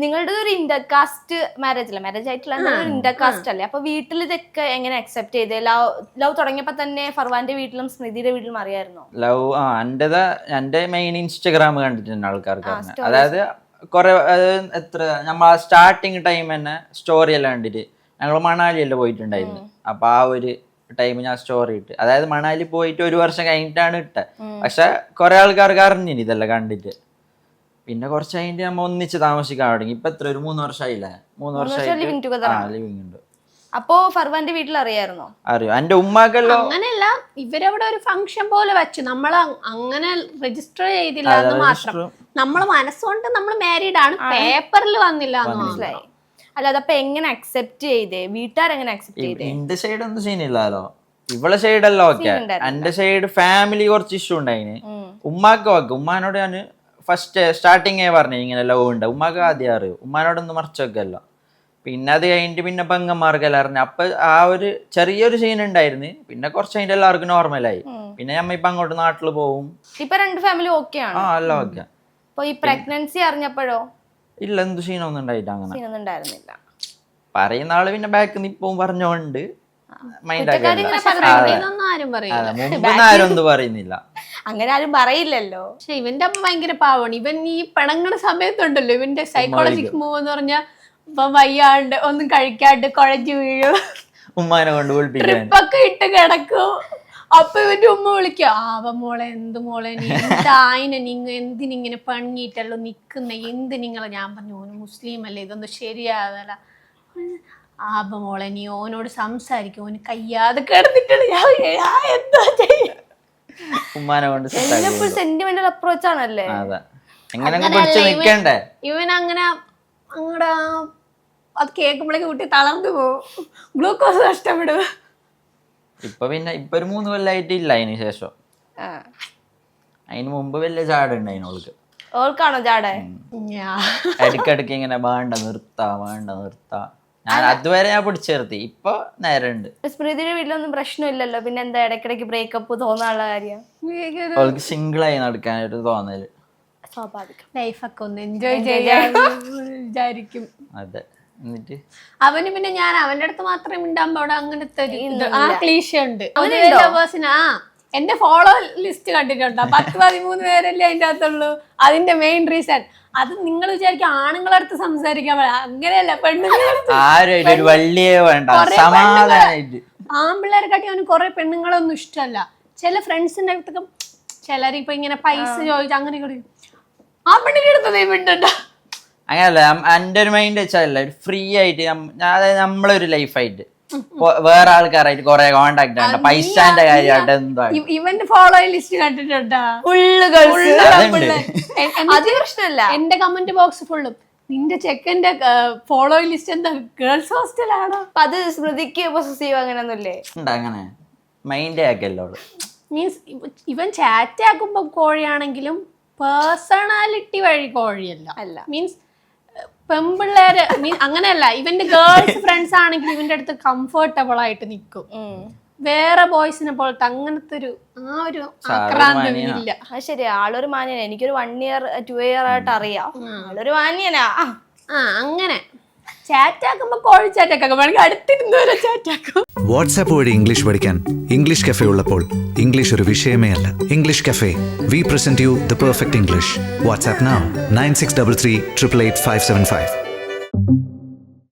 നിങ്ങളുടെ ഒരു intercaste marriage അല്ല, മാരേജ് ആയിട്ടുള്ള ഇന്റർകാസ്റ്റ് അല്ലേ? അപ്പൊ വീട്ടിൽ ഇതൊക്കെ എങ്ങനെ അക്സെപ്റ്റ് ചെയ്തേ? ലവ് തുടങ്ങിയപ്പോ തന്നെ ഫർവാന്റെ വീട്ടിലും സ്മൃതിയുടെ വീട്ടിലും അറിയായിരുന്നോ ലവ്? എന്റെ മെയിൻ ഇൻസ്റ്റഗ്രാം കണ്ടിട്ടുണ്ട് ആൾക്കാർക്ക്. അതായത് കുറെ എത്ര നമ്മൾ സ്റ്റാർട്ടിങ് ടൈം തന്നെ സ്റ്റോറി എല്ലാം കണ്ടിട്ട് ഞങ്ങൾ മണാലിയല്ലേ പോയിട്ടുണ്ടായിരുന്നു. അപ്പൊ ആ ഒരു ടൈം ഞാൻ സ്റ്റോറി ഇട്ട്, അതായത് മണാലി പോയിട്ട് 1 വർഷം കഴിഞ്ഞിട്ടാണ് ഇട്ടത്. പക്ഷെ കുറെ ആൾക്കാർക്ക് അറിഞ്ഞില്ല ഇതെല്ലാം കണ്ടിട്ട്. പിന്നെ കുറച്ച് കഴിഞ്ഞിട്ട് നമ്മ ഒന്നിച്ച് താമസിക്കാൻ തുടങ്ങി. ഇപ്പൊ എത്ര, ഒരു 3 വർഷമായില്ലേ? 3 വർഷമായിട്ട് ലിവിങ് ഉണ്ട്. അപ്പോ ഫർവാന്റെ വീട്ടിൽ അറിയായിരുന്നോ? അറിയോ? എന്റെ ഉമ്മാക്കെല്ലോ അങ്ങനെയല്ല, ഇവരവിടെ ഒരു ഫംഗ്ഷൻ പോലെ വെച്ചു. നമ്മള് അങ്ങനെ രജിസ്റ്റർ ചെയ്തില്ല എന്ന് മാത്രം. നമ്മള് മനസ്സുകൊണ്ട് നമ്മൾ മാരീഡ് ആണ്, പേപ്പറിൽ വന്നില്ല എന്ന് മനസ്സിലായി. അല്ല, അതപ്പൊ എങ്ങനെ അക്സെപ്റ്റ് ചെയ്തേ? വീട്ടുകാരെങ്ങനെ അക്സെപ്റ്റ് ചെയ്തേ? എന്റെ സൈഡ് ഒന്നും സീനില്ലല്ലോ, ഇവളെ സൈഡല്ലോ. ഓക്കെ, എന്റെ സൈഡ് ഫാമിലി കുറച്ച് ഇഷ്യൂ ഉണ്ടായിന്. ഉമ്മാക്ക് ഓക്കെ, ഉമ്മാനോട് ഞാൻ ഫസ്റ്റ് സ്റ്റാർട്ടിങ്ങേ പറഞ്ഞു ഇങ്ങനെ ലവ് ഉണ്ട്. ഉമ്മാക്ക് ആദ്യം അറിയും, ഉമ്മാനോടൊന്നും മറച്ചൊക്കെയല്ലോ. പിന്നെ അത് കഴിഞ്ഞിട്ട് പിന്നെ പെങ്ങന്മാർക്കെല്ലാം അറിഞ്ഞു. അപ്പൊ ആ ഒരു ചെറിയൊരു സീൻ ഉണ്ടായിരുന്നു. പിന്നെ കുറച്ച് കഴിഞ്ഞിട്ട് എല്ലാവർക്കും നോർമലായി. പിന്നെ നമ്മ ഇപ്പൊ അങ്ങോട്ട് നാട്ടിൽ പോവും. ഇപ്പൊ 2 ഫാമിലി ഓക്കെ ആണ്? ആ, എല്ലാം ഓക്കെ. ഈ പ്രഗ്നൻസി അറിഞ്ഞപ്പോഴോ? ഇല്ല, എന്ത് സീനൊന്നും ഉണ്ടായില്ല. അങ്ങനെ ഉണ്ടായിരുന്നില്ല. പറയുന്ന ആള് പിന്നെ ബാക്ക് നിപ്പവും പറഞ്ഞോണ്ട് മൈൻഡ് ആരും ഒന്നും പറയുന്നില്ല. അങ്ങനെ ആരും പറയില്ലല്ലോ. പക്ഷെ ഇവന്റെ അമ്മ ഭയങ്കര പാവാണ്. ഇവൻ ഈ പിണങ്ങണ സമയത്തുണ്ടല്ലോ, ഇവന്റെ സൈക്കോളജിക്ക് മൂവ് എന്ന് പറഞ്ഞാൽ ഇപ്പൊ വയ്യാണ്ട് ഒന്നും കഴിക്കാണ്ട് കുഴഞ്ഞു വീഴും, ഉമ്മാനെ കൊണ്ട് ട്രിപ്പൊക്കെ ഇട്ട് കിടക്കും. അപ്പൊ ഇവന്റെ ഉമ്മ വിളിക്കുക, ആവ മോളെ, എന്ത് മോളെ നീ എന്തായിനെ, നിങ്ങ എന്തിനിങ്ങനെ പണിയിട്ടല്ലോ നിക്കുന്ന, എന്ത് നിങ്ങളെ? ഞാൻ പറഞ്ഞു, ഓന് മുസ്ലിം അല്ലേ, ഇതൊന്നും ശരിയാകല. ആവ മോളെ, നീ ഓനോട് സംസാരിക്കും, ഓന് കയ്യാതെ കിടന്നിട്ടുണ്ട്. ഞാൻ എന്താ ചെയ്യ? ഉമ്മാനെ കൊണ്ട് സെന്റിമെന്റൽ അപ്രോച്ച് ആണല്ലേ? ഇവൻ അങ്ങനെ അങ്ങടെ അത് കേൾക്കുമ്പോഴേക്ക് കുട്ടി തളർന്നു പോവും, ഗ്ലൂക്കോസ് നഷ്ടപ്പെടും. ഇപ്പൊ 3 കൊല്ലായിട്ട് ഇല്ല. അതിന് ശേഷം അതിന് മുമ്പ് വലിയ ചാടുണ്ടായിന് ഓൾക്ക്. ഓൾക്കാണോ ചാട? ഇടയ്ക്കിടയ്ക്ക് ഇങ്ങനെ വേണ്ട നിർത്താ. ഞാൻ അതുവരെ ഞാൻ പിടിച്ചു നിർത്തി. ഇപ്പൊ നേരെ ഉണ്ട്. സ്മൃതിയുടെ വീട്ടിലൊന്നും പ്രശ്നമില്ലല്ലോ, പിന്നെ എന്താ ഇടയ്ക്കിടയ്ക്ക് ബ്രേക്കപ്പ് തോന്നാനുള്ള കാര്യം? അവൾക്ക് സിംഗിളായി നടക്കാനൊരു തോന്നല്. സ്വാഭാവികം. ലൈഫൊക്കെ ഒന്ന് എൻജോയ് ചെയ്യാൻ വിചാരിക്കും. അതെ. എന്നിട്ട് അവന് പിന്നെ ഞാൻ അവന്റെ അടുത്ത് മാത്രമേ മിണ്ടാകുമ്പോ അവിടെ അങ്ങനത്തെ ക്ലീശ ഉണ്ട്. എന്റെ ഫോളോ ലിസ്റ്റ് കണ്ടിട്ടുണ്ടോ? 10-13 പേരല്ലേ അതിന്റെ അകത്തുള്ളൂ. അതിന്റെ മെയിൻ റീസൺ അത് നിങ്ങൾ വിചാരിക്കും ആണുങ്ങളെ അടുത്ത് സംസാരിക്കാൻ പാടില്ല, അങ്ങനെയല്ല. ആൺപിള്ളേരെ കാട്ടി അവന് കുറെ പെണ്ണുങ്ങളൊന്നും ഇഷ്ടമല്ല. ചില ഫ്രണ്ട്സിന്റെ അടുത്തൊക്കെ ചിലരിപ്പൊ ഇങ്ങനെ പൈസ ചോദിച്ചു അങ്ങനെ ആ പെണ്ണിന്റെ അടുത്ത് വിട്ടുണ്ടോ? അങ്ങനല്ല, എന്റെ ഒരു മൈൻഡ് വെച്ചാൽ ഫ്രീ ആയിട്ട് അതായത് നമ്മളൊരു ലൈഫായിട്ട് വേറെ ആൾക്കാരായിട്ട് കൊറേ കോണ്ടാക്ട് ഉണ്ട്. പൈസന്റെ കാര്യമായിട്ട് എന്താ ഇവന്റെ ഫോളോ ലിസ്റ്റ് കണ്ടിട്ടുണ്ടാ? പ്രശ്നമല്ല. എന്റെ കമന്റ് ബോക്സ് ഫുള്ളും നിന്റെ ചെക്കന്റെ ഫോളോ ലിസ്റ്റ് എന്താ ഗേൾസ് ഹോസ്റ്റലാണോ? അത് സ്മൃതിക്ക് പൊസസീവ് അങ്ങനെയൊന്നുമില്ലേ? അങ്ങനെ മൈൻഡ് ആക്കല്ലോ. മീൻസ് ഇവൻ ചാറ്റ് ആക്കുമ്പോ കോഴിയാണെങ്കിലും പേഴ്സണാലിറ്റി വഴി കോഴിയല്ല. അല്ല, മീൻസ് പെമ്പിള്ളേര് അങ്ങനെയല്ല. ഇവന്റെ ഗേൾസ് ഫ്രണ്ട്സ് ആണെങ്കിൽ ഇവന്റെ അടുത്ത് കംഫർട്ടബിൾ ആയിട്ട് നിൽക്കും. വേറെ ബോയ്സിനെ പോലത്തെ അങ്ങനത്തെ ഒരു ആക്രാന്തം ഇല്ല. അത് ശരി, ആളൊരു മാന്യനാ. എനിക്കൊരു 1 year 2 year ആയിട്ട് അറിയാം, ആളൊരു മാന്യനാ. അങ്ങനെ ചാറ്റ് ആക്കുമ്പോ കോഴി ചാറ്റൊക്കെ വേണമെങ്കിൽ അടുത്തിരുന്ന് വരെ ചാറ്റാക്കും. വാട്സാപ്പ് വഴി ഇംഗ്ലീഷ് പഠിക്കാൻ ഇംഗ്ലീഷ് കഫേ ഉള്ളപ്പോൾ ഇംഗ്ലീഷ് ഒരു വിഷയമേ അല്ല. English cafe, we present you the perfect English. WhatsApp now 9633 888 575.